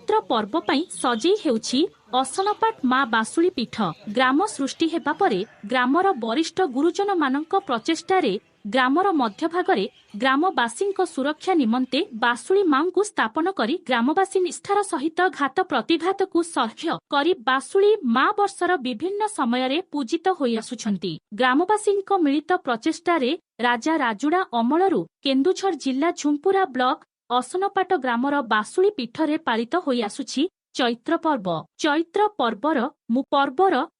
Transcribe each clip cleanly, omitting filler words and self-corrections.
चैत्र पर्व पई सजेई हेउछि असनपाट मा बासुली पीठ। ग्राम सृष्टि हेबा परे ग्रामर वरिष्ठ गुरुजन मानक प्रचेष्टारे ग्रामर मध्यभागरे ग्रामवासींक सुरक्षा निमंते बासुली मांकु स्थापन करी ग्रामवासी निष्ठार सहित घात प्रतिघात को सह्य करी बासुली मा वर्षर विभिन्न समयरे पूजित होई आसुछंती। ग्रामवासींक मिलित प्रचेष्टारे राजा राजुड़ा अमलरू केन्दुझर जिला झुंपुरा ब्लॉक असनपाट ग्रामर बासुली पीठरे पालित होई आसुछि चैत्र पर्व। चैत्र पर्वर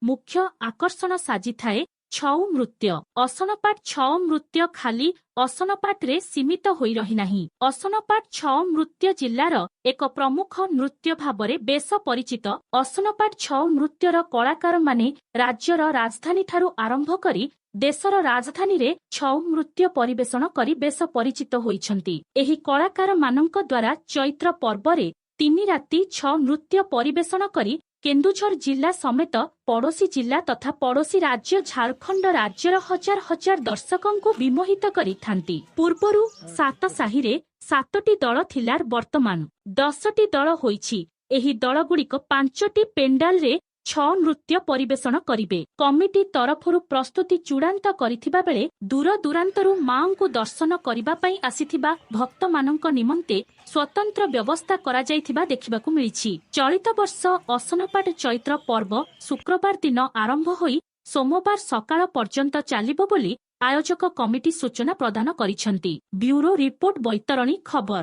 मुख्य आकर्षण साजी थाए छऊ नृत्य। असनपाट छऊ नृत्य खाली असनपाट रे सीमित होई रही नाही। असनपाट छऊ नृत्य जिल्लार एक प्रमुख नृत्य भाबरे बेस परिचित। असनपाट छऊ नृत्यर कलाकार माने राज्यर राजधानी ठारू आरंभ करी देशर राजधानी रे छऊ नृत्य परिवेषण करी बेस परिचित होइछंती। एही कलाकार मानक द्वारा चैत्र पर्वरे 3 राति 6 नृत्य परिवेषण करी केन्दुझर जिला समेत पड़ोशी जिला तथा पड़ोशी राज्य झारखंड राज्यर हजार हजार दर्शकों विमोहित करिथांती। पूर्वरु 7 साहिरे 7टी दल थिलार वर्तमान 10टी दल होईछि। एही दलगुड़िक 5टी पेंडाल रे 6 नृत्य परिवेषण करिवे। कमिटी तरफरु प्रस्तुति चूड़ांत करिथिबा बेले दूर दूरांतरु मांकु दर्शन करिबा पई आसिथिबा भक्त मानक निमंते स्वतंत्र व्यवस्था करा जायथिबा देखिबाकु मिलिछि। चलित वर्ष असनपाट चैत्र पर्व शुक्रवार दिन आरंभ होई सोमवार सकाळ पर्यंत चालिबो बोली आयोजक कमिटी सूचना प्रदान करिछंती। ब्यूरो रिपोर्ट बैतरणी खबर।